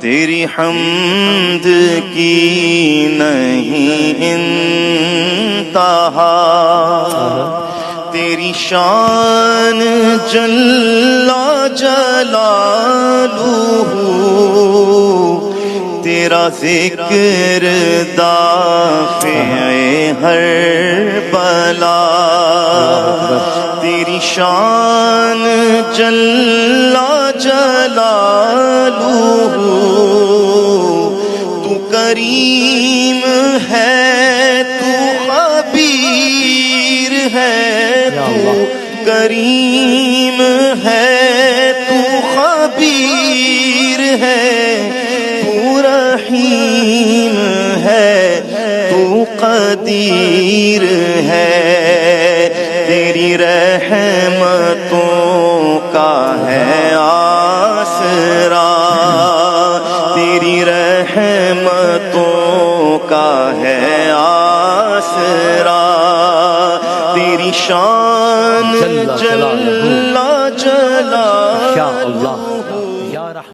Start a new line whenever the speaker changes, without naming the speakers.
تیری حمد کی نہیں انتہا، تیری شان جل جلالہ، تیرا ذکر دافع ہر بلا، تیری شان جل جلالہ، تو کریم ہے، تو خبیر ہے، تو کریم ہے، تو خبیر ہے، تو رحیم ہے، تو قدیر ہے، تیری رحمتوں کا ہے آسرا، تیری رحمتوں کا ہے آسرا، تیری شان جل جلالہ